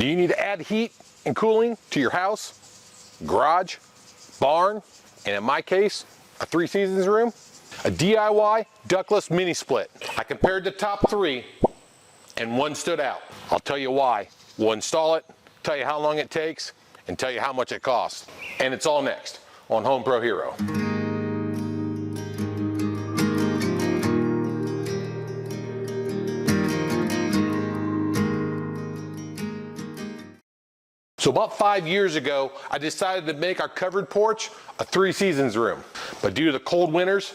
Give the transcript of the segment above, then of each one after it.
Do you need to add heat and cooling to your house, garage, barn, and in my case, a 3 seasons room? A DIY ductless mini split. I compared the top 3 and one stood out. I'll tell you why. We'll install it, tell you how long it takes, and tell you how much it costs. And it's all next on HomeproHero. So about 5 years ago, I decided to make our covered porch a 3 seasons room. But due to the cold winters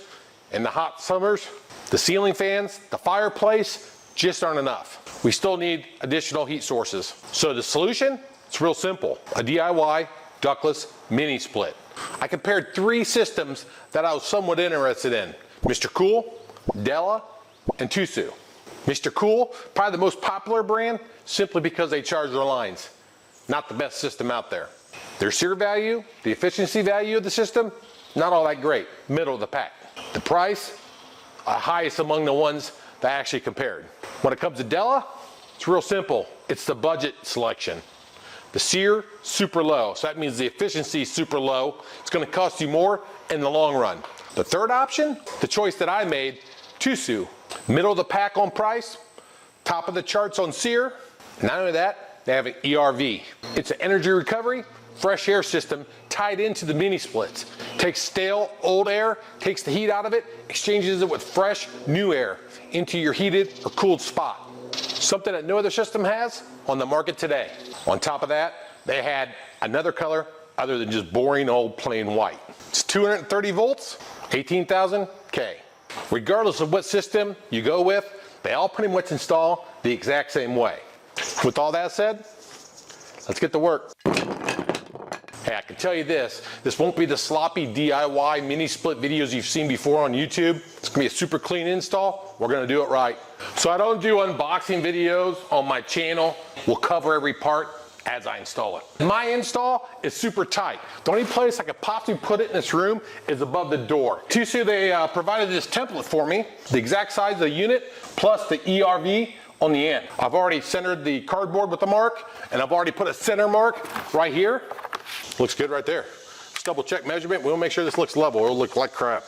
and the hot summers, the ceiling fans, the fireplace just aren't enough. We still need additional heat sources. So the solution, it's real simple. A DIY ductless mini split. I compared 3 systems that I was somewhat interested in. MrCool, Della, and TOSOT. MrCool, probably the most popular brand, simply because they charge their lines. Not the best system out there. Their SEER value, the efficiency value of the system, not all that great, middle of the pack. The price, highest among the ones that I actually compared. When it comes to Della, it's real simple. It's the budget selection. The SEER, super low, so that means the efficiency is super low. It's gonna cost you more in the long run. The third option, the choice that I made, TOSOT. Middle of the pack on price, top of the charts on SEER. Not only that, they have an ERV. It's an energy recovery, fresh air system tied into the mini splits. Takes stale, old air, takes the heat out of it, exchanges it with fresh, new air into your heated or cooled spot. Something that no other system has on the market today. On top of that, they had another color other than just boring old plain white. It's 230 volts, 18,000 K. Regardless of what system you go with, they all pretty much install the exact same way. With all that said, let's get to work. Hey, I can tell you this won't be the sloppy DIY mini split videos you've seen before on YouTube. It's gonna be a super clean install. We're gonna do it right. So I don't do unboxing videos on my channel. We'll cover every part as I install it. My install is super tight. The only place I could possibly put it in this room is above the door. TOSOT, they provided this template for me, the exact size of the unit, plus the ERV on the end. I've already centered the cardboard with the mark, and I've already put a center mark right here. Looks good right there. Let's double check measurement. We'll make sure this looks level. It'll look like crap.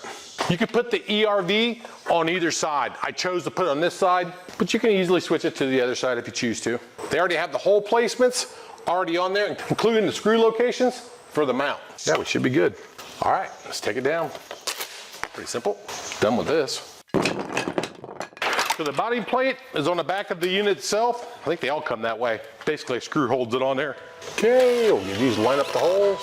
You can put the ERV on either side. I chose to put it on this side, but you can easily switch it to the other side if you choose to. They already have the hole placements already on there, including the screw locations for the mount. Yeah, we should be good. All right, let's take it down. Pretty simple. Done with this. So the body plate is on the back of the unit itself. I think they all come that way. Basically a screw holds it on there. Okay, we'll use these to line up the holes.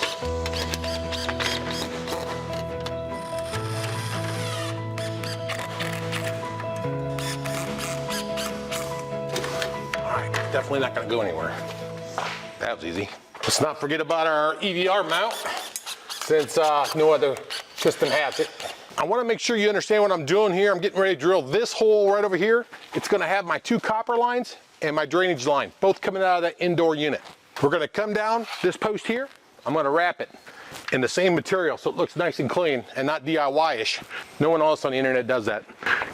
All right, definitely not gonna go anywhere. That was easy. Let's not forget about our EVR mount, since no other system has it. I want to make sure you understand what I'm doing here. I'm getting ready to drill this hole right over here. It's going to have my 2 copper lines and my drainage line, both coming out of that indoor unit. We're going to come down this post here. I'm going to wrap it in the same material so it looks nice and clean and not DIY-ish. No one else on the internet does that.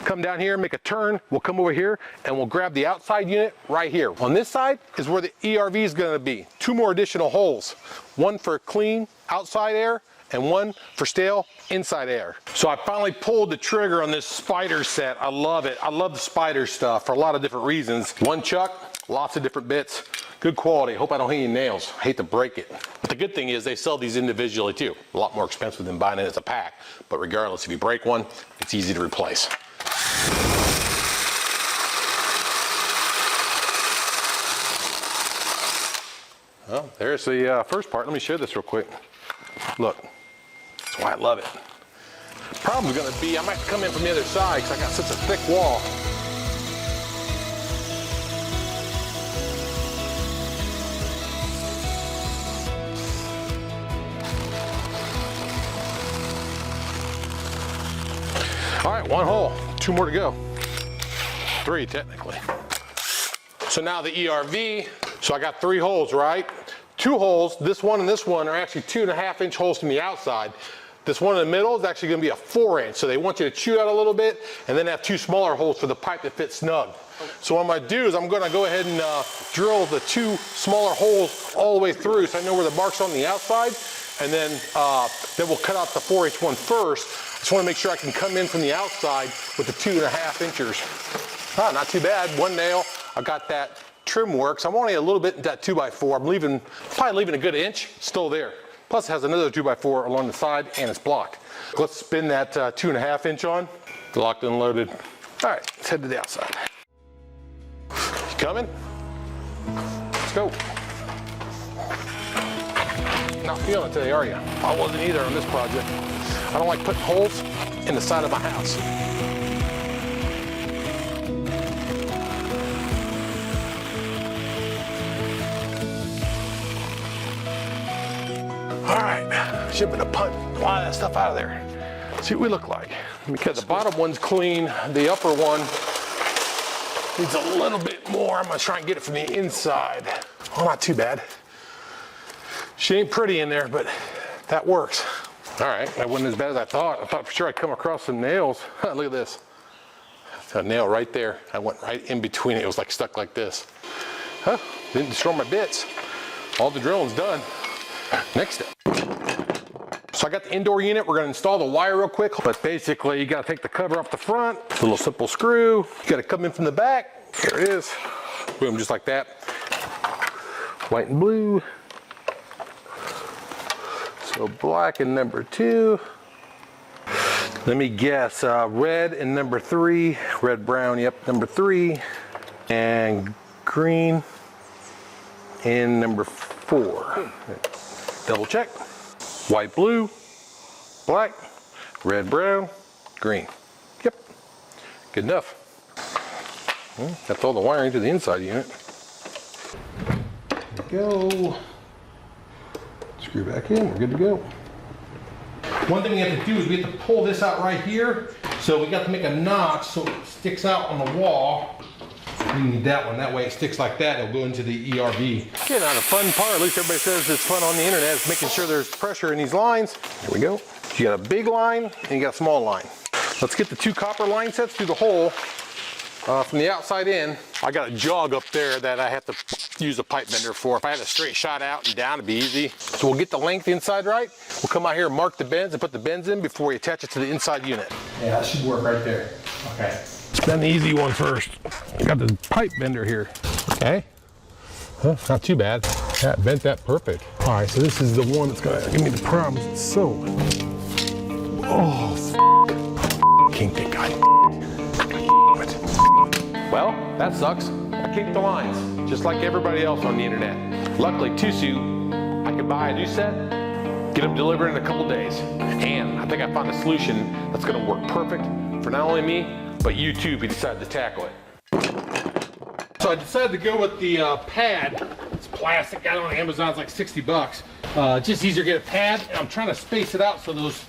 Come down here, make a turn. We'll come over here and we'll grab the outside unit right here. On this side is where the ERV is going to be. 2 more additional holes. One for clean outside air and one for stale inside air. So I finally pulled the trigger on this spider set. I love it. I love the spider stuff for a lot of different reasons. One chuck, lots of different bits, good quality. Hope I don't hit any nails. I hate to break it. But the good thing is they sell these individually too. A lot more expensive than buying it as a pack. But regardless, if you break one, it's easy to replace. Well, there's the first part. Let me show this real quick. Look. That's why I love it. Problem's gonna be, I might come in from the other side because I got such a thick wall. All right, 1 hole, 2 more to go. 3 technically. So now the ERV, so I got 3 holes, right? 2 holes, this one and this one are actually 2.5-inch holes from the outside. This one in the middle is actually gonna be a 4-inch. So they want you to chew out a little bit and then have 2 smaller holes for the pipe that fits snug. So what I'm gonna do is I'm gonna go ahead and drill the 2 smaller holes all the way through so I know where the mark's on the outside, and then we'll cut out the 4H1 first. I just wanna make sure I can come in from the outside with the 2.5 inchers. Not too bad, 1 nail. I got that trim works. I'm only a little bit in that 2x4. I'm probably leaving a good inch still there. Plus it has another 2x4 along the side and it's blocked. Let's spin that 2.5 inch on. Locked and loaded. All right, let's head to the outside. You coming? Let's go. Not feeling it today, are you? I wasn't either on this project. I don't like putting holes in the side of my house. All right, should have been a punt. A lot of that stuff out of there. See what we look like. Because the bottom one's clean, the upper one needs a little bit more. I'm gonna try and get it from the inside. Oh, not too bad. She ain't pretty in there, but that works. All right, that wasn't as bad as I thought. I thought for sure I'd come across some nails. Look at this. A nail right there. I went right in between it. It was like stuck like this. Huh, didn't destroy my bits. All the drilling's done. Next step. So I got the indoor unit. We're gonna install the wire real quick, but basically you gotta take the cover off the front, a little simple screw. You gotta come in from the back. Here it is. Boom, just like that. White and blue. So black and number 2. Let me guess, red and number 3. Red, brown, yep, number 3. And green and number 4. Double check. White, blue, black, red, brown, green. Yep, good enough. That's all the wiring to the inside unit. There we go. Screw back in, we're good to go. One thing we have to do is we have to pull this out right here. So we got to make a notch so it sticks out on the wall. We need that one, that way it sticks like that, it'll go into the ERV. Okay, now the fun part, at least everybody says it's fun on the internet, is making sure there's pressure in these lines. Here we go. You got a big line and you got a small line. Let's get the 2 copper line sets through the hole from the outside in. I got a jog up there that I have to use a pipe bender for. If I had a straight shot out and down, it'd be easy. So we'll get the length inside right. We'll come out here and mark the bends and put the bends in before we attach it to the inside unit. Yeah, that should work right there. Okay. Spin the easy one first. I got the pipe bender here. Okay. Huh, not too bad. That bent that perfect. All right, so this is the one that's gonna give me the problems. It's so, kinked it, guy. Well, that sucks. I kinked the lines, just like everybody else on the internet. Luckily, TOSOT, I could buy a new set, get them delivered in a couple days. And I think I found a solution that's gonna work perfect for not only me, but you too if you decide to tackle it. So I decided to go with the pad. It's plastic, got it on Amazon, it's like 60 bucks. Just easier to get a pad, and I'm trying to space it out so those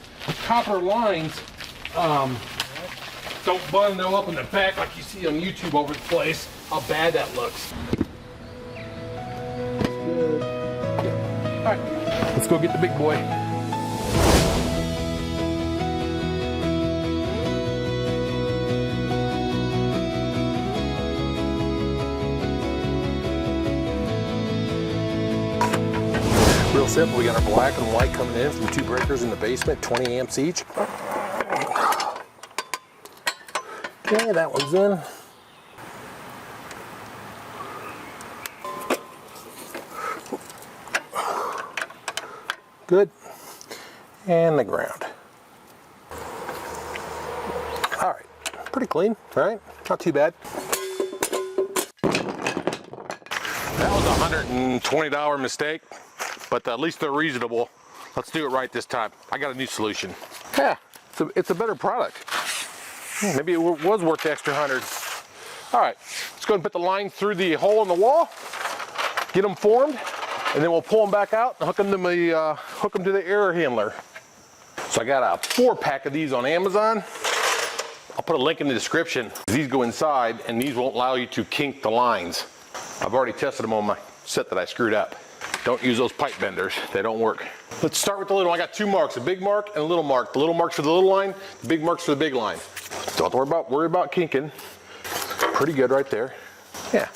copper lines don't bundle up in the back like you see on YouTube over the place. How bad that looks. All right, let's go get the big boy. Real simple, we got our black and white coming in from 2 breakers in the basement, 20 amps each. Okay, that one's in. Good. And the ground. All right, pretty clean, right? Not too bad. That was a $120 mistake. But at least they're reasonable. Let's do it right this time. I got a new solution. Yeah, it's a better product. Maybe it was worth the extra 100. All right, let's go and put the line through the hole in the wall, get them formed, and then we'll pull them back out and hook them to the air handler. So I got a 4-pack of these on Amazon. I'll put a link in the description. These go inside, and these won't allow you to kink the lines. I've already tested them on my set that I screwed up. Don't use those pipe benders, they don't work. Let's start with the little one. I got 2 marks, a big mark and a little mark. The little mark's for the little line, the big mark's for the big line. Don't worry about kinking. Pretty good right there. Yeah,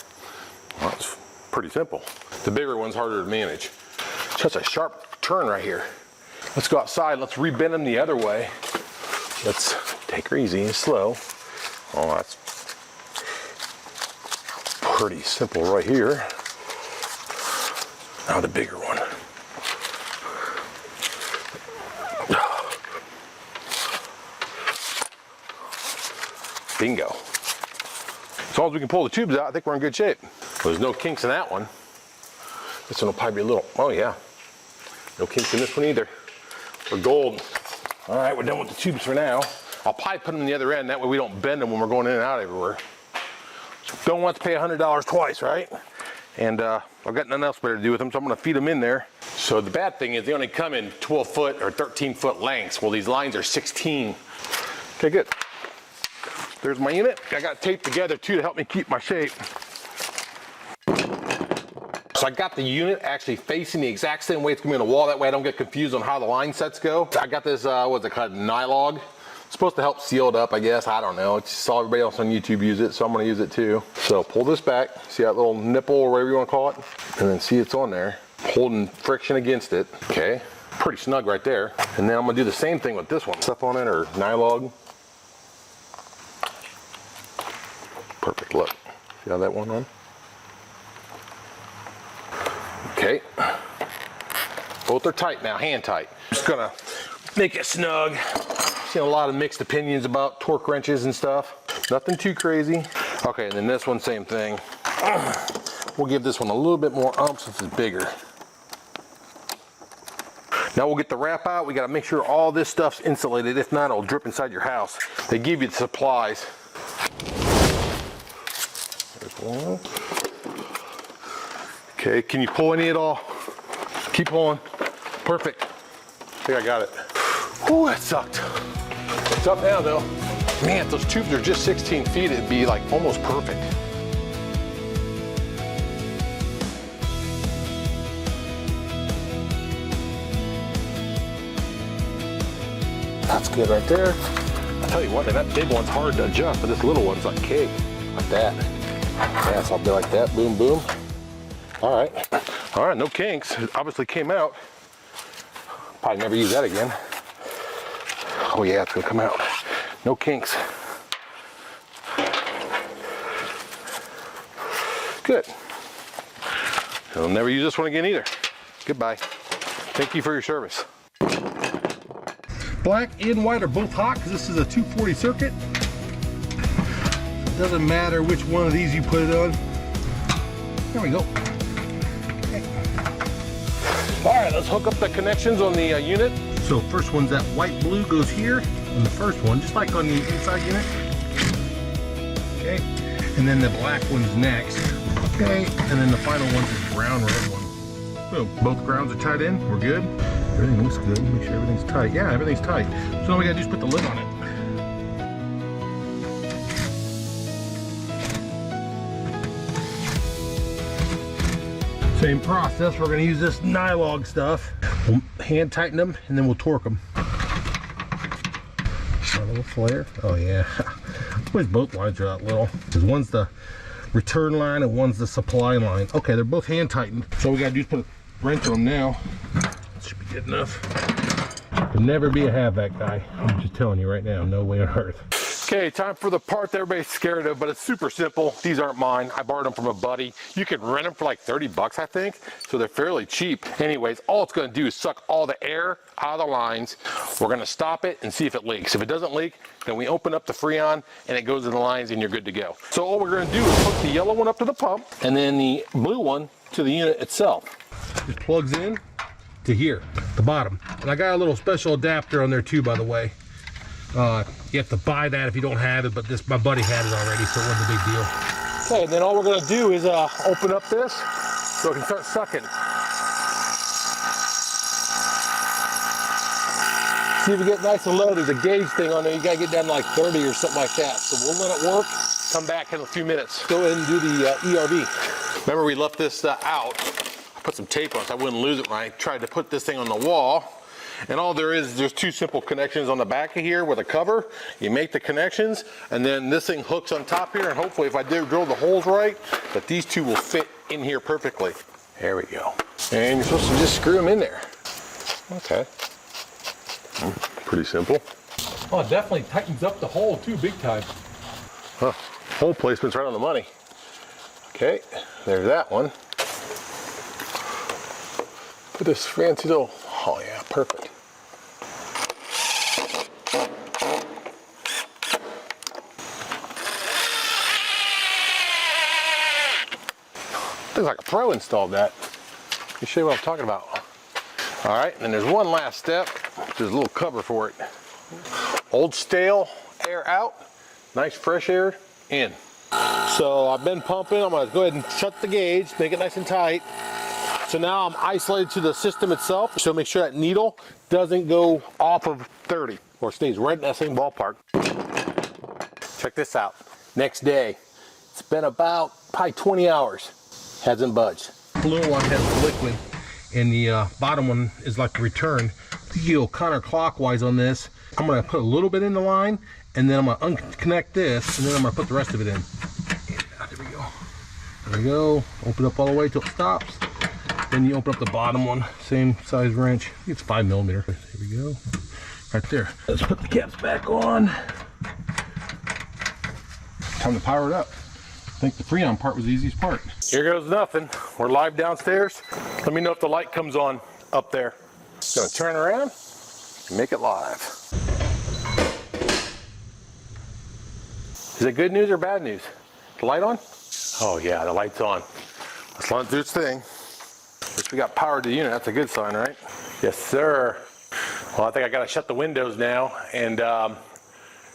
well, it's pretty simple. The bigger one's harder to manage. Such a sharp turn right here. Let's go outside, let's rebend them the other way. Let's take her easy and slow. Oh, that's pretty simple right here. Now the bigger one. Bingo. As long as we can pull the tubes out, I think we're in good shape. Well, there's no kinks in that one. This one will probably be a little, oh yeah. No kinks in this one either. We're golden. All right, we're done with the tubes for now. I'll probably put them in the other end, that way we don't bend them when we're going in and out everywhere. Don't want to pay $100 twice, right? And I've got nothing else better to do with them, so I'm gonna feed them in there. So the bad thing is they only come in 12 foot or 13 foot lengths. Well, these lines are 16. Okay, good. There's my unit. I got it taped together too to help me keep my shape. So I got the unit actually facing the exact same way it's gonna be on the wall. That way I don't get confused on how the line sets go. I got this, what's it called, nylog. It's supposed to help seal it up, I guess. I don't know. Just saw everybody else on YouTube use it, so I'm gonna use it too. So pull this back. See that little nipple or whatever you wanna call it? And then see it's on there. Holding friction against it. Okay, pretty snug right there. And then I'm gonna do the same thing with this one. Stuff on it or nylog. Perfect, look. See how that one on? Okay. Both are tight now, hand tight. Just gonna make it snug. Seen a lot of mixed opinions about torque wrenches and stuff. Nothing too crazy. Okay, and then this one, same thing. We'll give this one a little bit more oomph since it's bigger. Now we'll get the wrap out. We gotta make sure all this stuff's insulated. If not, it'll drip inside your house. They give you the supplies. There's one. Okay, can you pull any at all? Keep pulling. Perfect. I think I got it. Oh, that sucked. It's up now though. Man, if those tubes are just 16 feet, it'd be like almost perfect. That's good right there. I'll tell you what, man, that big one's hard to adjust, but this little one's like cake. Like that. Yeah, so I'll be like that, boom, boom. All right, no kinks. It obviously came out. Probably never use that again. Oh yeah, it's gonna come out. No kinks. Good. I'll never use this one again either. Goodbye. Thank you for your service. Black and white are both hot because this is a 240 circuit. It doesn't matter which one of these you put it on. There we go. All right, let's hook up the connections on the unit. So first one's that white blue goes here on the first one, just like on the inside unit. Okay, and then the black one's next. Okay, and then the final one's the brown red one. Boom, both grounds are tied in, we're good. Everything looks good, make sure everything's tight. Yeah, everything's tight. So all we gotta do is put the lid on it. Same process, we're gonna use this nylog stuff. We'll hand tighten them and then we'll torque them. A little flare, oh yeah. Always both lines are that little. Because one's the return line and one's the supply line. Okay, they're both hand tightened. So we gotta do is put a wrench on them now. That should be good enough. Could never be a halfback guy. I'm just telling you right now, no way on earth. Okay, time for the part that everybody's scared of, but it's super simple. These aren't mine. I borrowed them from a buddy. You can rent them for like 30 bucks, I think. So they're fairly cheap. Anyways, all it's gonna do is suck all the air out of the lines. We're gonna stop it and see if it leaks. If it doesn't leak, then we open up the Freon and it goes in the lines and you're good to go. So all we're gonna do is hook the yellow one up to the pump and then the blue one to the unit itself. It plugs in to here, the bottom. And I got a little special adapter on there too, by the way. You have to buy that if you don't have it, but this, my buddy had it already, so it wasn't a big deal. Okay, and then all we're gonna do is open up this so it can start sucking. See if you get nice and low. There's a gauge thing on there. You gotta get down to like 30 or something like that. So we'll let it work. Come back in a few minutes. Go ahead and do the ERV. Remember we left this out. I put some tape on it so I wouldn't lose it when I tried to put this thing on the wall. And all there is, there's two simple connections on the back of here with a cover. You make the connections, and then this thing hooks on top here, and hopefully if I do drill the holes right, that these two will fit in here perfectly. There we go. And you're supposed to just screw them in there. Okay. Pretty simple. Oh, it definitely tightens up the hole too, big time. Huh. Hole placement's right on the money. Okay, there's that one. Put this fancy little, oh yeah, perfect. Looks like a pro installed that. Let me show you what I'm talking about. All right, and there's one last step. There's a little cover for it. Old stale air out, nice fresh air in. So I've been pumping. I'm gonna go ahead and shut the gauge, make it nice and tight. So now I'm isolated to the system itself. So make sure that needle doesn't go off of 30 or stays right in that same ballpark. Check this out. Next day, it's been about probably 20 hours. Hasn't budged. The little one has the liquid, and the bottom one is like the return. You go counterclockwise on this. I'm gonna put a little bit in the line, and then I'm gonna unconnect this, and then I'm gonna put the rest of it in. There we go. There we go. Open up all the way till it stops. Then you open up the bottom one, same size wrench. I think it's 5mm. There we go. Right there. Let's put the caps back on. Time to power it up. I think the Freon part was the easiest part. Here goes nothing. We're live downstairs. Let me know if the light comes on up there. Gonna turn around and make it live. Is it good news or bad news? The light on? Oh yeah, the light's on. Let's let it do its thing. Guess we got power to the unit. That's a good sign, right? Yes, sir. Well, I think I gotta shut the windows now and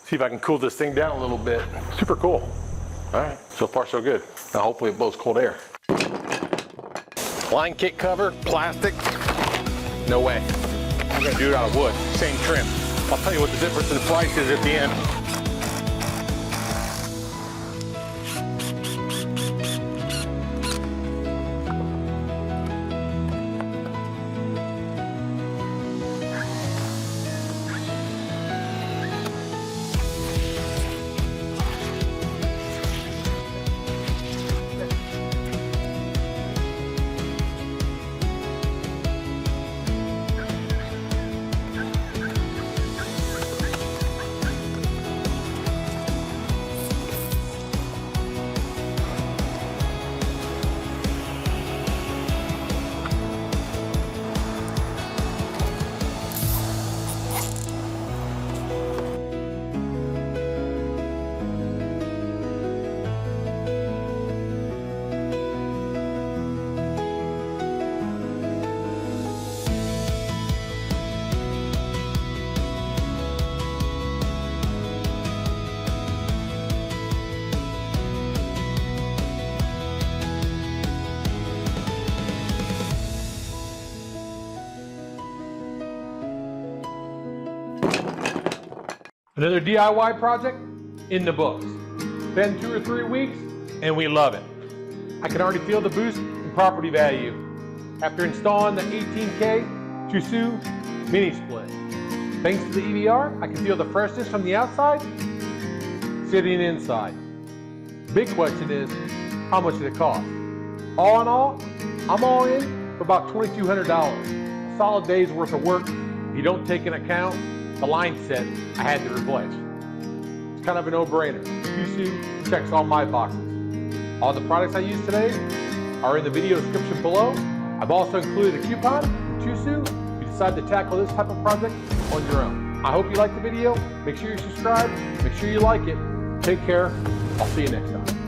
see if I can cool this thing down a little bit. Super cool. All right, so far so good. Now hopefully it blows cold air. Line kit cover, plastic. No way. I'm gonna do it out of wood, same trim. I'll tell you what the difference in the price is at the end. Another DIY project in the books. Been 2 or 3 weeks and we love it. I can already feel the boost in property value after installing the 18K TOSOT mini split. Thanks to the EVR, I can feel the freshness from the outside sitting inside. Big question is, how much did it cost? All in all, I'm all in for about $2,200. A solid day's worth of work if you don't take into account the line set I had to replace. It's kind of a no-brainer. TOSOT checks all my boxes. All the products I use today are in the video description below. I've also included a coupon from TOSOT if you decide to tackle this type of project on your own. I hope you liked the video. Make sure you subscribe. Make sure you like it. Take care. I'll see you next time.